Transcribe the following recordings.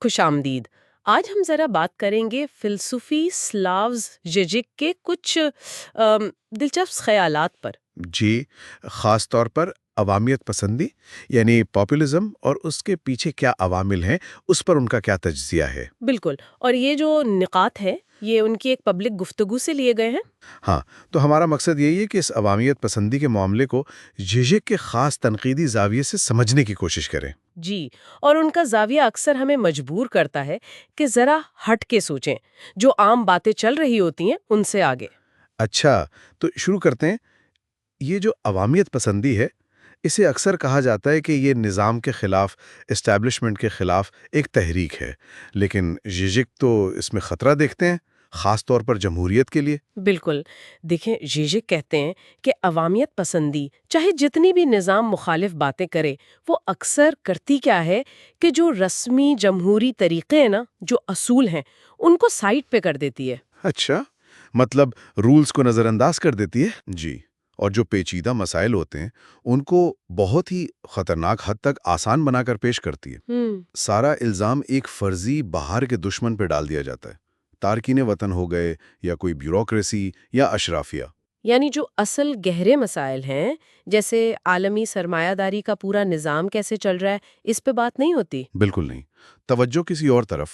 خوش آمدید۔ آج ہم ذرا بات کریں گے فلسفی سلاوز ژیزک کے کچھ دلچسپ خیالات پر۔ جی، خاص طور پر عوامیت پسندی یعنی پاپولزم اور اس کے پیچھے کیا عوامل ہیں، اس پر ان کا کیا تجزیہ ہے۔ بالکل، اور یہ جو نکات ہیں یہ ان کی ایک پبلک گفتگو سے لیے گئے ہیں۔ ہاں، تو ہمارا مقصد یہی ہے کہ اس عوامیت پسندی کے معاملے کو ژیزک کے خاص تنقیدی زاویے سے سمجھنے کی کوشش کریں۔ جی، اور ان کا زاویہ اکثر ہمیں مجبور کرتا ہے کہ ذرا ہٹ کے سوچیں، جو عام باتیں چل رہی ہوتی ہیں ان سے آگے۔ اچھا، تو شروع کرتے ہیں۔ یہ جو عوامیت پسندی ہے، اسے اکثر کہا جاتا ہے کہ یہ نظام کے خلاف، اسٹیبلشمنٹ کے خلاف ایک تحریک ہے، لیکن ژیزک تو اس میں خطرہ دیکھتے ہیں، خاص طور پر جمہوریت کے لیے۔ بالکل، دیکھیں ژیزک کہتے ہیں کہ عوامیت پسندی چاہے جتنی بھی نظام مخالف باتیں کرے، وہ اکثر کرتی کیا ہے کہ جو رسمی جمہوری طریقے ہیں نا، جو اصول ہیں، ان کو سائٹ پہ کر دیتی ہے۔ اچھا، مطلب رولز کو نظر انداز کر دیتی ہے۔ جی، اور جو پیچیدہ مسائل ہوتے ہیں ان کو بہت ہی خطرناک حد تک آسان بنا کر پیش کرتی ہے۔ سارا الزام ایک فرضی باہر کے دشمن پہ ڈال دیا جاتا ہے، تارکین وطن ہو گئے یا کوئی بیوروکریسی یا اشرافیہ۔ یعنی جو اصل گہرے مسائل ہیں، جیسے عالمی سرمایہ داری کا پورا نظام کیسے چل رہا ہے، اس پہ بات نہیں ہوتی۔ بالکل نہیں، توجہ کسی اور طرف۔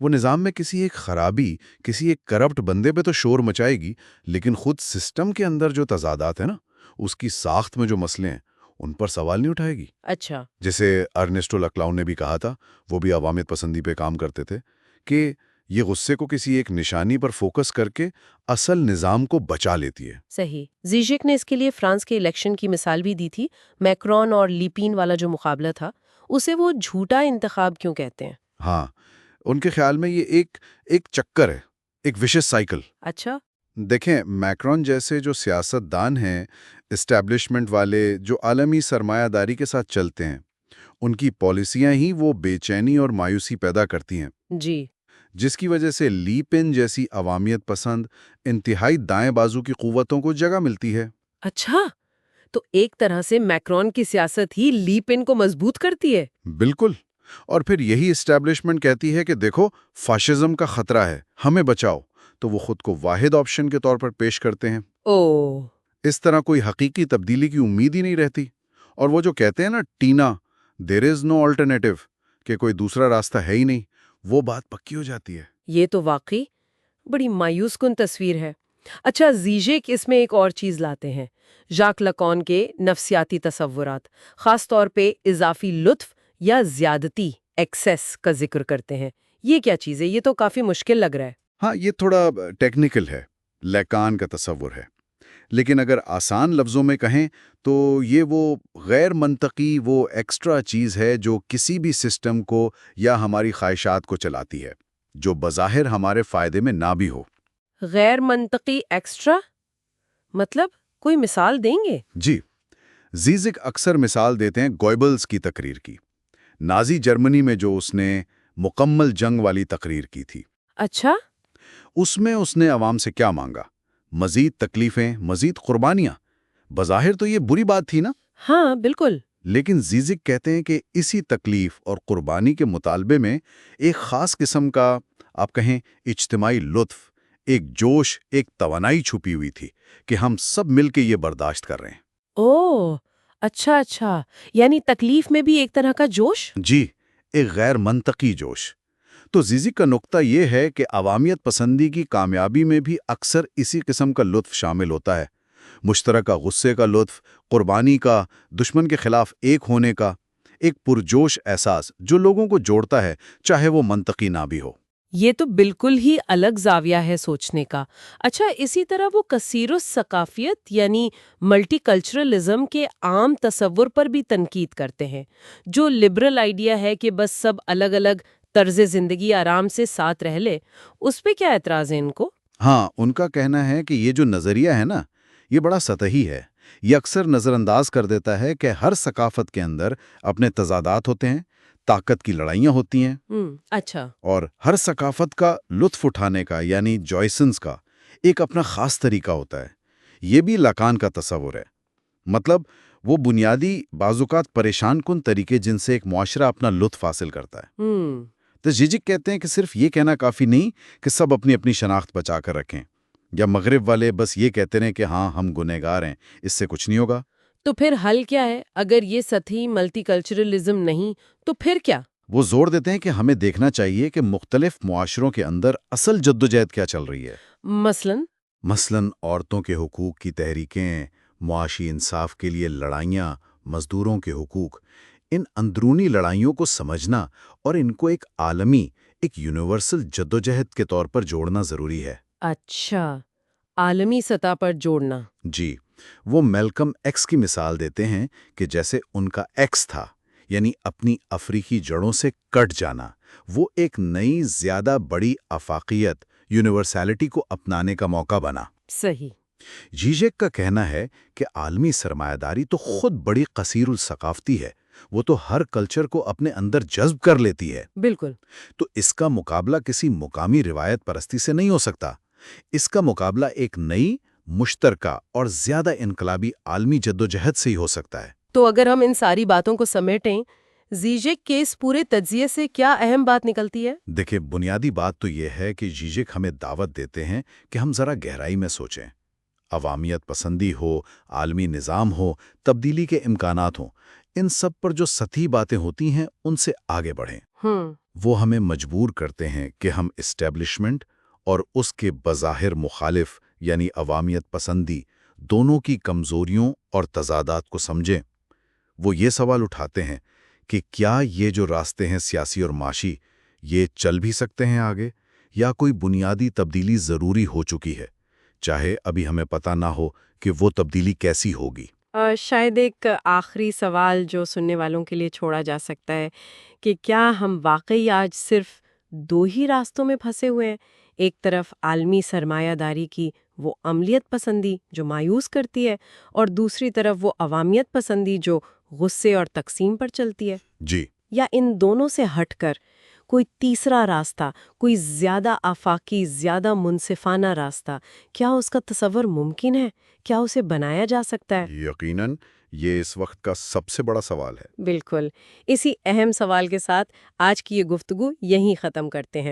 وہ نظام میں کسی ایک خرابی، کسی ایک کرپٹ بندے پہ تو شور مچائے گی، لیکن خود سسٹم کے اندر جو تضادات ہیں نا، اس کی ساخت میں جو مسئلے ہیں ان پر سوال نہیں اٹھائے گی۔ اچھا۔ جیسے ارنسٹو لکلاؤ نے بھی کہا تھا، وہ بھی عوامیت پسندی پہ کام کرتے تھے، کہ یہ غصے کو کسی ایک نشانی پر فوکس کر کے اصل نظام کو بچا لیتی ہے۔ صحیح۔ ژیزک نے اس کے لیے فرانس کے الیکشن کی مثال بھی دی تھی، میکرون اور لیپین والا جو مقابلہ تھا، اسے وہ جھوٹا انتخاب کیوں کہتے ہیں؟ ہاں، ان کے خیال میں یہ ایک چکر ہے، ایک وشس سائیکل۔ اچھا۔ دیکھیں، میکرون جیسے جو سیاست دان ہیں، اسٹیبلشمنٹ والے جو عالمی سرمایہ داری کے ساتھ چلتے ہیں، ان کی پالیسیاں ہی وہ بے چینی اور مایوسی پیدا کرتی ہیں، جی۔ جس کی وجہ سے لی پین جیسی عوامیت پسند انتہائی دائیں بازو کی قوتوں کو جگہ ملتی ہے۔ اچھا، تو ایک طرح سے میکرون کی سیاست ہی لیپن کو مضبوط کرتی ہے۔ بالکل، اور پھر یہی اسٹیبلشمنٹ کہتی ہے کہ دیکھو، فاشزم کا خطرہ ہے، ہمیں بچاؤ، تو وہ خود کو واحد آپشن کے طور پر پیش کرتے ہیں۔ اوہ۔ اس طرح کوئی حقیقی تبدیلی کی امید ہی نہیں رہتی، اور وہ جو کہتے ہیں نا ٹینا، دیر از نو آلٹرنیٹو، کہ کوئی دوسرا راستہ ہے ہی نہیں، وہ بات پکی ہو جاتی ہے۔ یہ تو واقعی بڑی مایوس کن تصویر ہے۔ اچھا، ژیزک اس میں ایک اور چیز لاتے ہیں، ژاک لاکان کے نفسیاتی تصورات، خاص طور پہ اضافی لطف یا زیادتی، ایکسیس کا ذکر کرتے ہیں۔ یہ کیا چیز ہے؟ یہ تو کافی مشکل لگ رہا ہے۔ ہاں، یہ تھوڑا ٹیکنیکل ہے، لیکان کا تصور ہے، لیکن اگر آسان لفظوں میں کہیں تو یہ وہ غیر منطقی، وہ ایکسٹرا چیز ہے جو کسی بھی سسٹم کو یا ہماری خواہشات کو چلاتی ہے، جو بظاہر ہمارے فائدے میں نہ بھی ہو۔ غیر منطقی ایکسٹرا مطلب کوئی مثال دیں گے؟ جی، ژیزک اکثر مثال دیتے ہیں گوئبلز کی تقریر کی، نازی جرمنی میں جو اس نے مکمل جنگ والی تقریر کی تھی۔ اچھا۔ اس میں اس نے عوام سے کیا مانگا؟ مزید تکلیفیں، مزید قربانیاں۔ بظاہر تو یہ بری بات تھی نا؟ ہاں بالکل۔ لیکن ژیزک کہتے ہیں کہ اسی تکلیف اور قربانی کے مطالبے میں ایک خاص قسم کا، آپ کہیں، اجتماعی لطف، ایک جوش، ایک توانائی چھپی ہوئی تھی کہ ہم سب مل کے یہ برداشت کر رہے ہیں۔ اوہ، اچھا اچھا، یعنی تکلیف میں بھی ایک طرح کا جوش؟ جی، ایک غیر منطقی جوش۔ تو ژیزک کا نقطہ یہ ہے کہ عوامیت پسندی کی کامیابی میں بھی اکثر اسی قسم کا لطف شامل ہوتا ہے، مشترکہ غصے کا لطف، قربانی کا، دشمن کے خلاف ایک ہونے کا، ایک پرجوش احساس جو لوگوں کو جوڑتا ہے، چاہے وہ منطقی نہ بھی ہو۔ یہ تو بالکل ہی الگ زاویہ ہے سوچنے کا۔ اچھا، اسی طرح وہ کثیر الثقافیت یعنی ملٹی کلچرلزم کے عام تصور پر بھی تنقید کرتے ہیں، جو لبرل آئیڈیا ہے کہ بس سب الگ الگ طرز زندگی آرام سے ساتھ رہ لے، اس پہ کیا اعتراض ہے ان کو؟ ہاں، ان کا کہنا ہے کہ یہ جو نظریہ ہے نا، یہ بڑا سطحی ہے۔ یہ اکثر نظر انداز کر دیتا ہے کہ ہر ثقافت کے اندر اپنے تضادات ہوتے ہیں، طاقت کی لڑائیاں ہوتی ہیں، اچھا۔ اور ہر ثقافت کا لطف اٹھانے کا یعنی جوائسنس کا ایک اپنا خاص طریقہ ہوتا ہے۔ یہ بھی لاکان کا تصور ہے، مطلب وہ بنیادی بعض اوقات پریشان کن طریقے جن سے ایک معاشرہ اپنا لطف حاصل کرتا ہے۔ تو زیزک کہتے ہیں کہ صرف یہ کہنا کافی نہیں کہ سب اپنی اپنی شناخت بچا کر رکھیں، یا مغرب والے بس یہ کہتے رہیں کہ ہاں ہم گنہگار ہیں، اس سے کچھ نہیں ہوگا۔ تو پھر حل کیا ہے؟ اگر یہ سطحی ملٹی کلچرلزم نہیں تو پھر کیا؟ وہ زور دیتے ہیں کہ ہمیں دیکھنا چاہیے کہ مختلف معاشروں کے اندر اصل جدوجہد کیا چل رہی ہے۔ مثلاً؟ مثلاً عورتوں کے حقوق کی تحریکیں، معاشی انصاف کے لیے لڑائیاں، مزدوروں کے حقوق، ان اندرونی لڑائیوں کو سمجھنا اور ان کو ایک عالمی، ایک یونیورسل جدوجہد کے طور پر جوڑنا ضروری ہے۔ اچھا، عالمی سطح پر جوڑنا۔ جی، وہ میلکم ایکس کی مثال دیتے ہیں کہ جیسے ان کا ایکس تھا، یعنی اپنی افریقی جڑوں سے کٹ جانا، وہ ایک نئی زیادہ بڑی آفاقیت، یونیورسلٹی کو اپنانے کا موقع بنا۔ صحیح۔ جیجک کا کہنا ہے کہ عالمی سرمایہ داری تو خود بڑی قصیر الثقافتی ہے، وہ تو ہر کلچر کو اپنے اندر جذب کر لیتی ہے۔ بالکل۔ تو اس کا مقابلہ کسی مقامی روایت پرستی سے نہیں ہو سکتا، اس کا مقابلہ ایک نئی، مشترکہ اور زیادہ انقلابی عالمی جدوجہد سے ہی ہو سکتا ہے۔ تو اگر ہم ان ساری باتوں کو سمیٹیں، زیجک کے اس پورے تجزیے سے کیا اہم بات نکلتی ہے؟ دیکھیں، بنیادی بات تو یہ ہے کہ جیجک ہمیں دعوت دیتے ہیں کہ ہم ذرا گہرائی میں سوچیں۔ عوامیت پسندی ہو، عالمی نظام ہو، تبدیلی کے امکانات ہوں، ان سب پر جو سطحی باتیں ہوتی ہیں ان سے آگے بڑھیں۔ وہ ہمیں مجبور کرتے ہیں کہ ہم اسٹیبلشمنٹ اور اس کے بظاہر مخالف یعنی عوامیت پسندی دونوں کی کمزوریوں اور تضادات کو سمجھیں۔ وہ یہ سوال اٹھاتے ہیں کہ کیا یہ جو راستے ہیں سیاسی اور معاشی، یہ چل بھی سکتے ہیں آگے، یا کوئی بنیادی تبدیلی ضروری ہو چکی ہے، چاہے ابھی ہمیں پتہ نہ ہو کہ وہ تبدیلی کیسی ہوگی۔ شاید ایک آخری سوال جو سننے والوں کے لیے چھوڑا جا سکتا ہے کہ کیا ہم واقعی آج صرف دو ہی راستوں میں پھنسے ہوئے ہیں؟ ایک طرف عالمی سرمایہ داری کی وہ عملیت پسندی جو مایوس کرتی ہے، اور دوسری طرف وہ عوامیت پسندی جو غصے اور تقسیم پر چلتی ہے؟ جی، یا ان دونوں سے ہٹ کر کوئی تیسرا راستہ، کوئی زیادہ آفاقی، زیادہ منصفانہ راستہ، کیا اس کا تصور ممکن ہے؟ کیا اسے بنایا جا سکتا ہے؟ یقیناً یہ اس وقت کا سب سے بڑا سوال ہے۔ بالکل۔ اسی اہم سوال کے ساتھ آج کی یہ گفتگو یہیں ختم کرتے ہیں۔